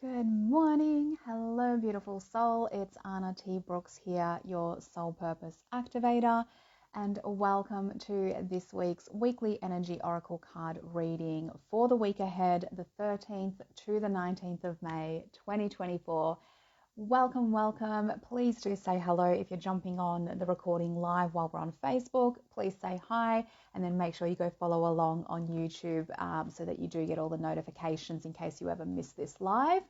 Good morning. Hello, beautiful soul. It's Anna T. Brooks here, your soul purpose activator, and welcome to this week's weekly energy oracle card reading for the week ahead, the 13th to the 19th of May, 2024. Welcome, welcome. Please do say hello if you're jumping on the recording live while we're on Facebook. Please say hi, and then make sure you go follow along on YouTube so that you do get all the notifications in case you ever miss this live.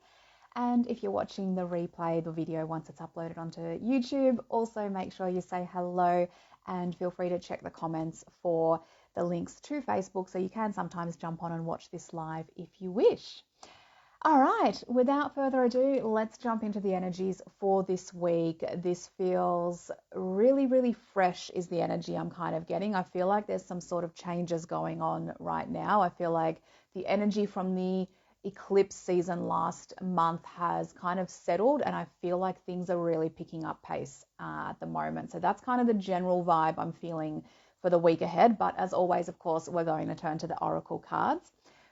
And if you're watching the replay, the video once it's uploaded onto YouTube, also make sure you say hello and feel free to check the comments for the links to Facebook so you can sometimes jump on and watch this live if you wish. All right, without further ado, let's jump into the energies for this week. This feels really, really fresh is the energy I'm kind of getting. I feel like there's some sort of changes going on right now. I feel like the energy from the eclipse season last month has kind of settled, and I feel like things are really picking up pace at the moment. So that's kind of the general vibe I'm feeling for the week ahead. But as always, of course, we're going to turn to the oracle cards.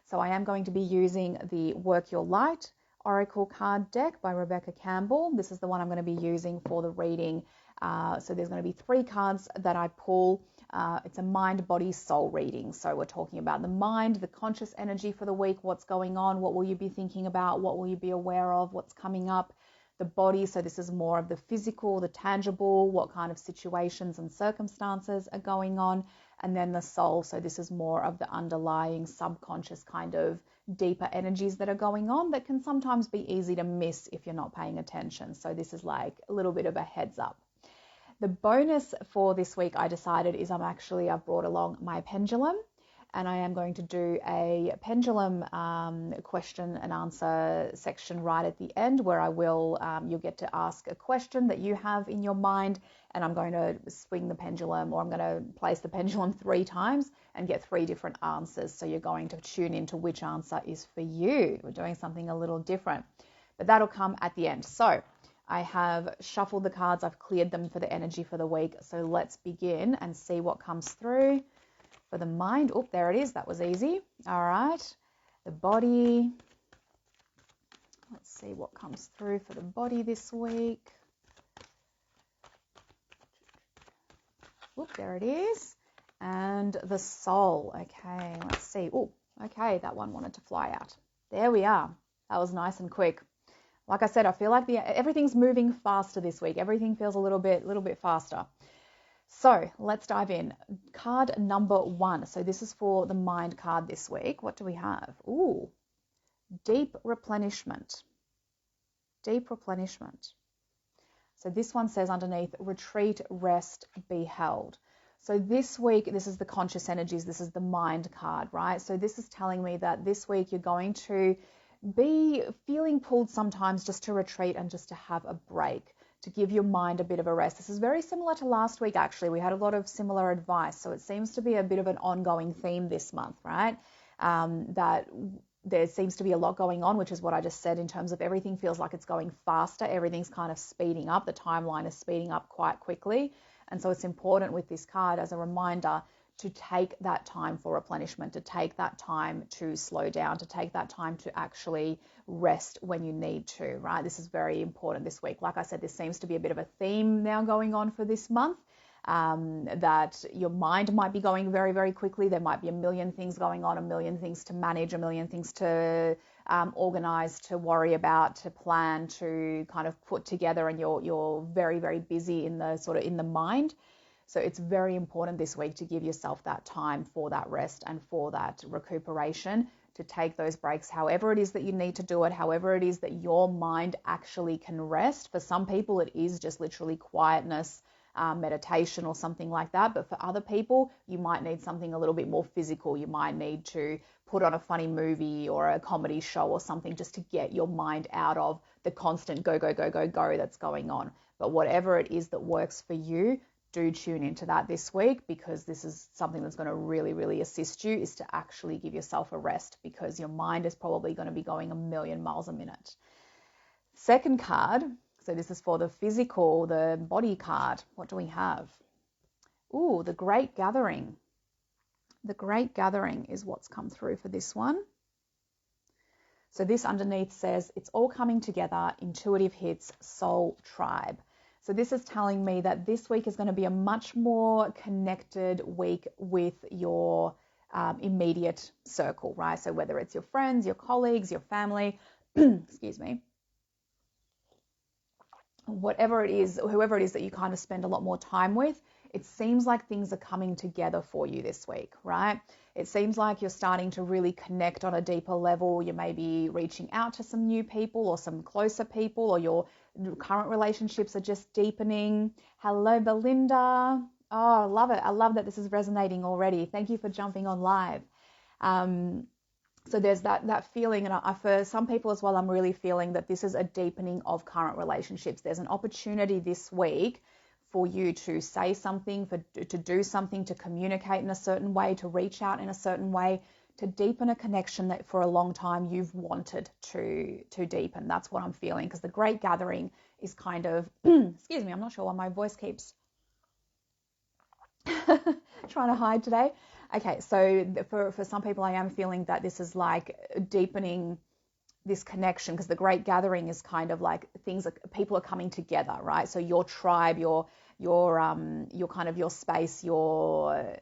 So I am going to be using the Work Your Light Oracle card deck by Rebecca Campbell. This is the one I'm going to be using for the reading. So there's going to be 3 cards that I pull. It's a mind, body, soul reading. So we're talking about the mind, the conscious energy for the week, what's going on, what will you be thinking about, what will you be aware of, what's coming up. The body, so this is more of the physical, the tangible, what kind of situations and circumstances are going on. And then the soul, so this is more of the underlying subconscious kind of deeper energies that are going on that can sometimes be easy to miss if you're not paying attention. So this is like a little bit of a heads up. The bonus for this week I decided is I've brought along my pendulum, and I am going to do a pendulum question and answer section right at the end where you'll get to ask a question that you have in your mind, and I'm going to swing the pendulum, or I'm going to place the pendulum 3 times and get 3 different answers. So you're going to tune into which answer is for you. We're doing something a little different, but that'll come at the end. So I have shuffled the cards. I've cleared them for the energy for the week. So let's begin and see what comes through. For the mind, oh, there it is. That was easy. All right. The body. Let's see what comes through for the body this week. Oop, there it is. And the soul. Okay, let's see. Oh, okay, that one wanted to fly out. There we are. That was nice and quick. Like I said, I feel like everything's moving faster this week. Everything feels a little bit faster. So let's dive in. Card number 1. So this is for the mind card this week. What do we have? Ooh, deep replenishment. Deep replenishment. So this one says underneath, retreat, rest, be held. So this week, this is the conscious energies. This is the mind card, right? So this is telling me that this week you're going to be feeling pulled sometimes just to retreat and just to have a break, to give your mind a bit of a rest. This is very similar to last week, actually. We had a lot of similar advice. So it seems to be a bit of an ongoing theme this month, right? That there seems to be a lot going on, which is what I just said in terms of everything feels like it's going faster. Everything's kind of speeding up. The timeline is speeding up quite quickly. And so it's important with this card as a reminder to take that time for replenishment, to take that time to slow down, to take that time to actually rest when you need to, right? This is very important this week. Like I said, this seems to be a bit of a theme now going on for this month, that your mind might be going very, very quickly. There might be a million things going on, a million things to manage, a million things to organize, to worry about, to plan, to kind of put together, and you're very, very busy in the mind. So it's very important this week to give yourself that time for that rest and for that recuperation, to take those breaks, however it is that you need to do it, however it is that your mind actually can rest. For some people, it is just literally quietness, meditation or something like that. But for other people, you might need something a little bit more physical. You might need to put on a funny movie or a comedy show or something just to get your mind out of the constant go, go, go, go, go that's going on. But whatever it is that works for you, do tune into that this week, because this is something that's going to really, really assist you, is to actually give yourself a rest, because your mind is probably going to be going a million miles a minute. Second card, so this is for the physical, the body card. What do we have? Ooh, the Great Gathering. The Great Gathering is what's come through for this one. So this underneath says, it's all coming together, intuitive hits, soul tribe. So this is telling me that this week is going to be a much more connected week with your immediate circle, right? So whether it's your friends, your colleagues, your family, excuse me, whatever it is, whoever it is that you kind of spend a lot more time with, it seems like things are coming together for you this week, right? It seems like you're starting to really connect on a deeper level. You may be reaching out to some new people or some closer people, or your current relationships are just deepening. Hello, Belinda. Oh, I love it. I love that this is resonating already. Thank you for jumping on live. So there's that feeling, and for some people as well, I'm really feeling that this is a deepening of current relationships. There's an opportunity this week for you to say something, to do something, to communicate in a certain way, to reach out in a certain way, to deepen a connection that for a long time you've wanted to deepen. That's what I'm feeling, because the Great Gathering is kind of, excuse me, I'm not sure why my voice keeps trying to hide today. Okay, so for some people, I am feeling that this is like deepening this connection, because the Great Gathering is kind of like people are coming together, right? So your tribe, your kind of your space, your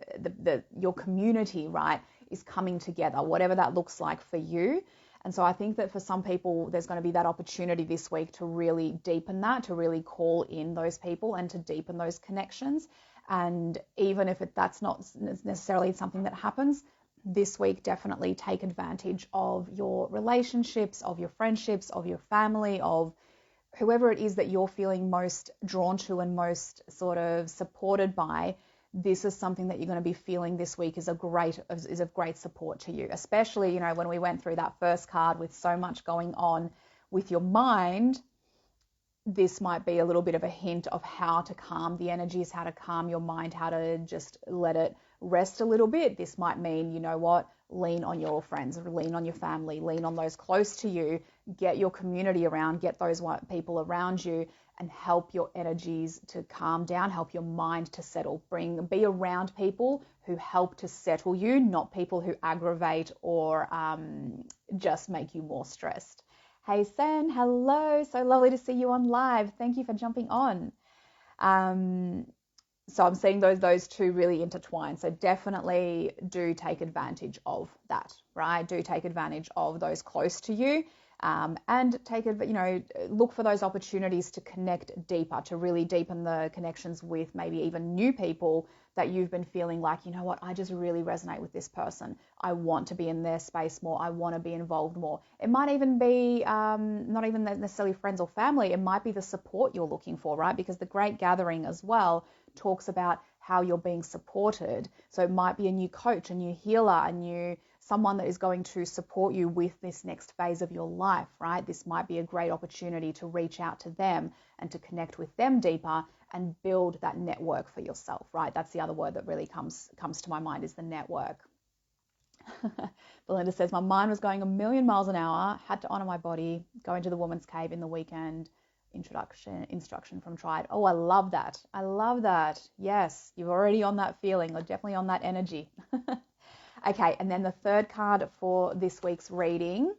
community, right, is coming together, whatever that looks like for you. And so I think that for some people, there's going to be that opportunity this week to really deepen that, to really call in those people and to deepen those connections. And even if that's not necessarily something that happens this week, definitely take advantage of your relationships, of your friendships, of your family, of whoever it is that you're feeling most drawn to and most sort of supported by. This is something that you're going to be feeling this week is of great support to you, especially, when we went through that first card with so much going on with your mind. This might be a little bit of a hint of how to calm the energies, how to calm your mind, how to just let it rest a little bit. This might mean, lean on your friends, lean on your family, lean on those close to you, get your community around, get those people around you, and help your energies to calm down, help your mind to settle. Be around people who help to settle you, not people who aggravate or just make you more stressed. Hey, Sen, hello. So lovely to see you on live. Thank you for jumping on. So I'm seeing those two really intertwine. So definitely do take advantage of that, right? Do take advantage of those close to you, and look for those opportunities to connect deeper, to really deepen the connections with maybe even new people that you've been feeling like, I just really resonate with this person. I want to be in their space more. I want to be involved more. It might even be not even necessarily friends or family. It might be the support you're looking for, right? Because the Great Gathering as well talks about how you're being supported. So it might be a new coach, a new healer, someone that is going to support you with this next phase of your life, right? This might be a great opportunity to reach out to them and to connect with them deeper and build that network for yourself, right? That's the other word that really comes to my mind, is the network. Belinda says, my mind was going a million miles an hour, had to honor my body, going to the woman's cave in the weekend, instruction from Tribe. Oh, I love that. I love that. Yes, you're already on that feeling, or definitely on that energy. Okay, and then the third card for this week's reading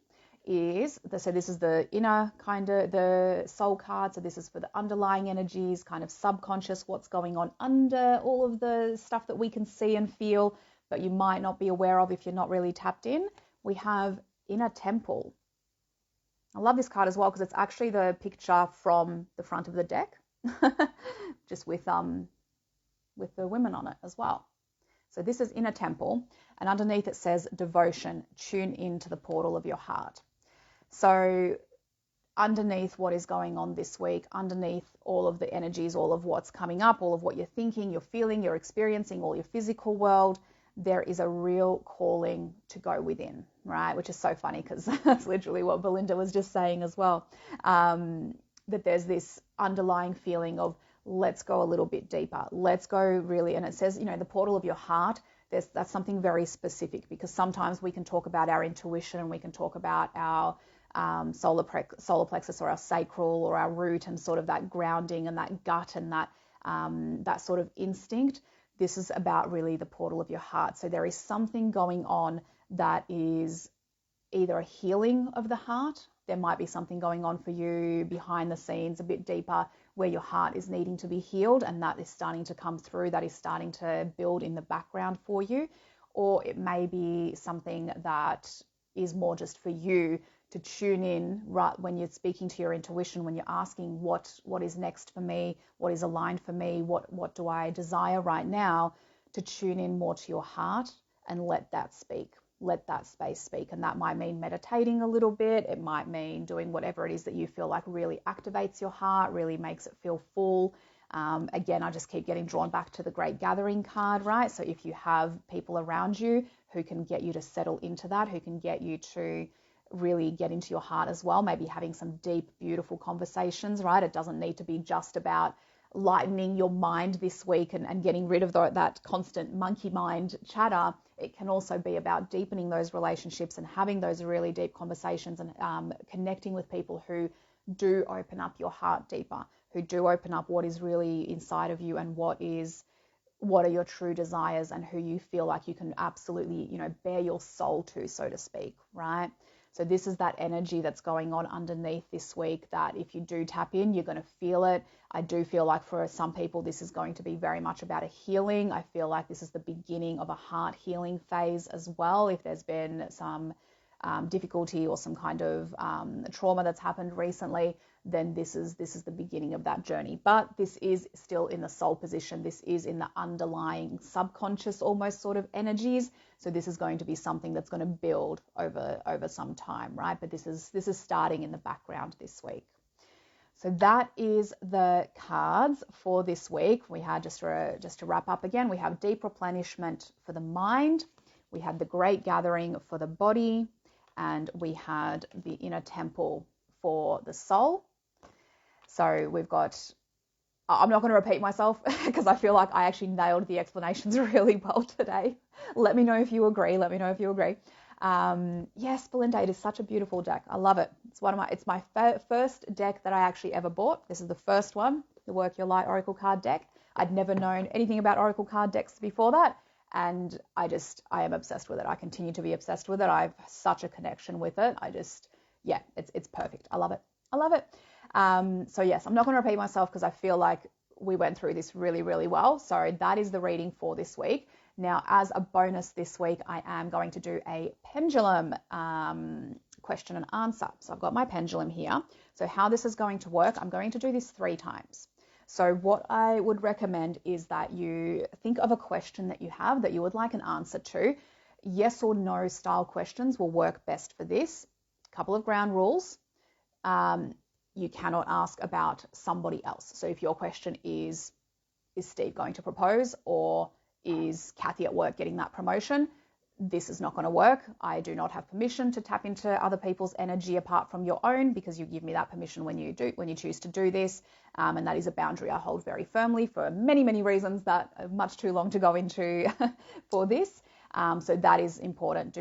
is, so this is the inner the soul card. So this is for the underlying energies, kind of subconscious, what's going on under all of the stuff that we can see and feel, but you might not be aware of if you're not really tapped in. We have inner temple. I love this card as well because it's actually the picture from the front of the deck, just with the women on it as well. So this is inner temple, and underneath it says devotion, tune into the portal of your heart. So underneath what is going on this week, underneath all of the energies, all of what's coming up, all of what you're thinking, you're feeling, you're experiencing, all your physical world, there is a real calling to go within, right? Which is so funny because that's literally what Belinda was just saying as well. That there's this underlying feeling of, let's go a little bit deeper. Let's go really, and it says, the portal of your heart, that's something very specific, because sometimes we can talk about our intuition and we can talk about our solar plexus or our sacral or our root and sort of that grounding and that gut and that sort of instinct. This is about really the portal of your heart. So there is something going on that is either a healing of the heart. There might be something going on for you behind the scenes, a bit deeper, where your heart is needing to be healed, and that is starting to come through, that is starting to build in the background for you. Or it may be something that is more just for you to tune in right when you're speaking to your intuition, when you're asking what is next for me, what is aligned for me, what do I desire right now, to tune in more to your heart and let that speak. Let that space speak. And that might mean meditating a little bit. It might mean doing whatever it is that you feel like really activates your heart, really makes it feel full. Again, I just keep getting drawn back to the Great Gathering card, right? So if you have people around you who can get you to settle into that, who can get you to really get into your heart as well, maybe having some deep, beautiful conversations, right? It doesn't need to be just about lightening your mind this week and getting rid of that constant monkey mind chatter. It can also be about deepening those relationships and having those really deep conversations and connecting with people who do open up your heart deeper, who do open up what is really inside of you and what are your true desires and who you feel like you can absolutely, bare your soul to, so to speak, right? So this is that energy that's going on underneath this week that if you do tap in, you're going to feel it. I do feel like for some people, this is going to be very much about a healing. I feel like this is the beginning of a heart healing phase as well. If there's been some difficulty or some kind of trauma that's happened recently, then this is the beginning of that journey. But this is still in the soul position. This is in the underlying subconscious almost sort of energies. So this is going to be something that's going to build over some time, right? But this is starting in the background this week. So that is the cards for this week. We had, just to wrap up again, we have deep replenishment for the mind. We had the Great Gathering for the body, and we had the inner temple for the soul. So we've got, I'm not going to repeat myself because I feel like I actually nailed the explanations really well today. Let me know if you agree. Yes, Belinda, it is such a beautiful deck. I love it. It's my first deck that I actually ever bought. This is the first one, the Work Your Light Oracle card deck. I'd never known anything about Oracle card decks before that, and I am obsessed with it. I continue to be obsessed with it. I have such a connection with it. It's perfect. I love it. So yes, I'm not going to repeat myself because I feel like we went through this really, really well. So that is the reading for this week. Now, as a bonus this week, I am going to do a pendulum question and answer. So I've got my pendulum here. So how this is going to work, I'm going to do this 3 times. So what I would recommend is that you think of a question that you have that you would like an answer to. Yes or no style questions will work best for this. A couple of ground rules. You cannot ask about somebody else. So if your question is Steve going to propose, or is Kathy at work getting that promotion, this is not going to work. I do not have permission to tap into other people's energy apart from your own, because you give me that permission when you choose to do this. And that is a boundary I hold very firmly for many, many reasons that are much too long to go into for this. So that is important.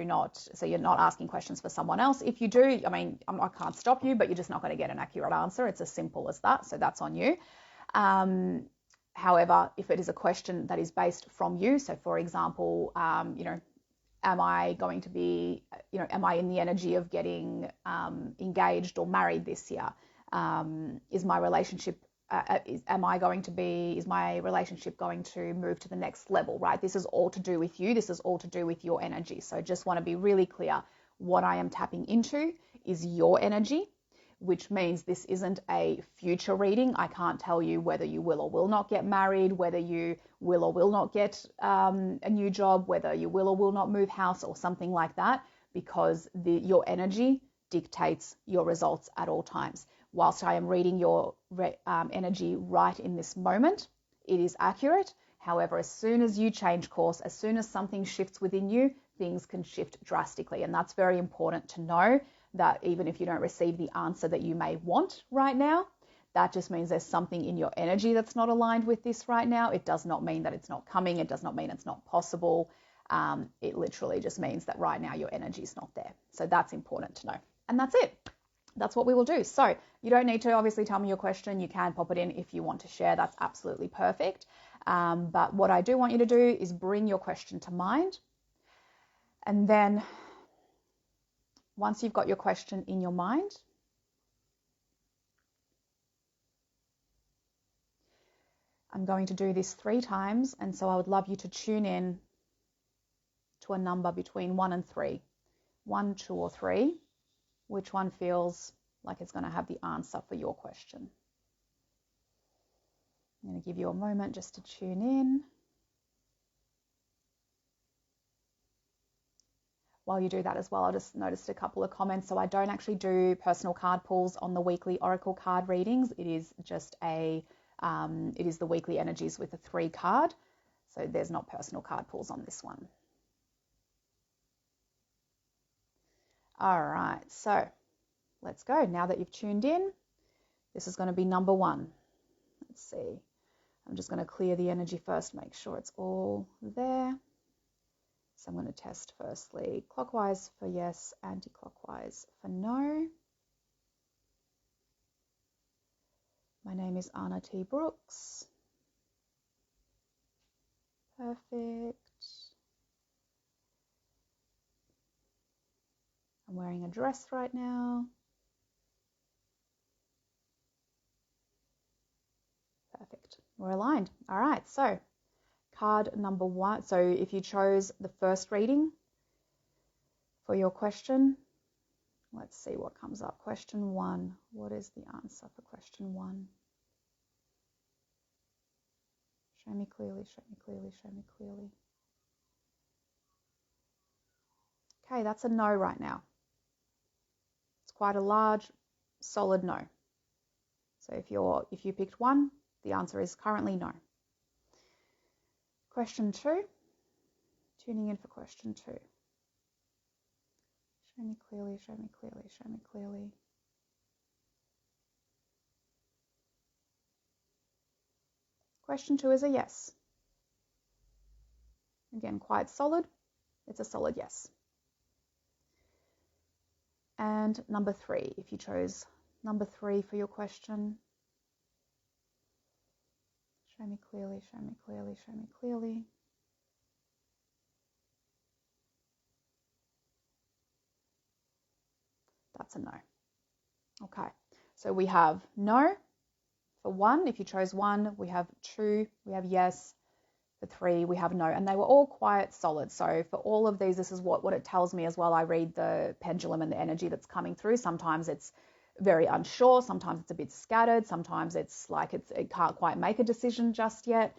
So you're not asking questions for someone else. If you do, I can't stop you, but you're just not going to get an accurate answer. It's as simple as that. So that's on you. However, if it is a question that is based from you, so for example, am I going to be, am I in the energy of getting engaged or married this year? Is my relationship going to move to the next level, right? This is all to do with you. This is all to do with your energy. So just want to be really clear. What I am tapping into is your energy, which means this isn't a future reading. I can't tell you whether you will or will not get married, whether you will or will not get a new job, whether you will or will not move house or something like that, because your energy dictates your results at all times. Whilst I am reading your energy right in this moment, it is accurate. However, as soon as you change course, as soon as something shifts within you, things can shift drastically. And that's very important to know, that even if you don't receive the answer that you may want right now, that just means there's something in your energy that's not aligned with this right now. It does not mean that it's not coming. It does not mean it's not possible. It literally just means that right now your energy is not there. So that's important to know. And that's it. That's what we will do. So you don't need to obviously tell me your question. You can pop it in if you want to share. That's absolutely perfect. But what I do want you to do is bring your question to mind. And then once you've got your question in your mind, I'm going to do this 3 times, and so I would love you to tune in to a number between 1 and 3. 1, 2, or 3. Which one feels like it's going to have the answer for your question? I'm going to give you a moment just to tune in. While you do that as well, I just noticed a couple of comments. So I don't actually do personal card pulls on the weekly oracle card readings. It is just it is the weekly energies with a 3 card. So there's not personal card pulls on this one. All right, so let's go. Now that you've tuned in, this is going to be number 1. Let's see. I'm just going to clear the energy first, make sure it's all there. So I'm going to test firstly clockwise for yes, anti-clockwise for no. My name is Anna T. Brooks. Perfect. I'm wearing a dress right now. Perfect. We're aligned. All right, so card number 1. So if you chose the first reading for your question, let's see what comes up. Question 1. What is the answer for question 1? Show me clearly, show me clearly, show me clearly. Okay, that's a no right now. It's quite a large, solid no. So if you picked 1, the answer is currently no. Question 2, tuning in for question 2. Show me clearly, show me clearly, show me clearly. Question 2 is a yes. Again, quite solid. It's a solid yes. And number 3, if you chose number 3 for your question. Show me clearly, show me clearly, show me clearly. That's a no. Okay, so we have no for 1. If you chose 1, we have 2, we have yes. For 3, we have no, and they were all quite solid. So for all of these, this is what it tells me as well. I read the pendulum and the energy that's coming through. Sometimes it's very unsure, sometimes it's a bit scattered, sometimes it's like it can't quite make a decision just yet.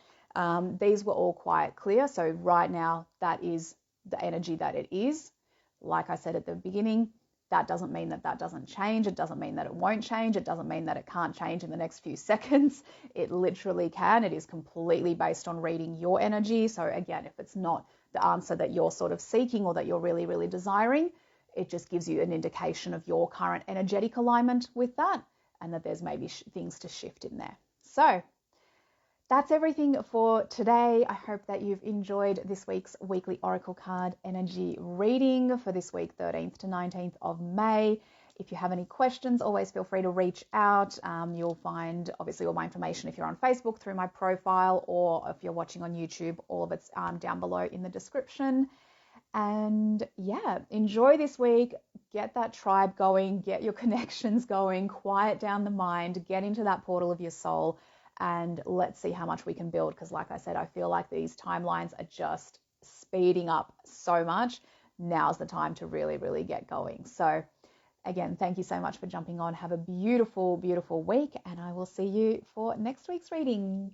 These were all quite clear. So right now, that is the energy that it is. Like I said at the beginning, that doesn't mean that doesn't change. It doesn't mean that it won't change. It doesn't mean that it can't change in the next few seconds. It literally can. It is completely based on reading your energy. So again, if it's not the answer that you're sort of seeking or that you're really, really desiring, it just gives you an indication of your current energetic alignment with that and that there's maybe things to shift in there. So that's everything for today. I hope that you've enjoyed this week's weekly oracle card energy reading for this week, 13th to 19th of May. If you have any questions, always feel free to reach out. You'll find obviously all my information if you're on Facebook through my profile, or if you're watching on YouTube, all of it's down below in the description. And yeah, enjoy this week. Get that tribe going, get your connections going, quiet down the mind, get into that portal of your soul. And let's see how much we can build, because like I said, I feel like these timelines are just speeding up so much. Now's the time to really, really get going. So again, thank you so much for jumping on. Have a beautiful, beautiful week, and I will see you for next week's reading.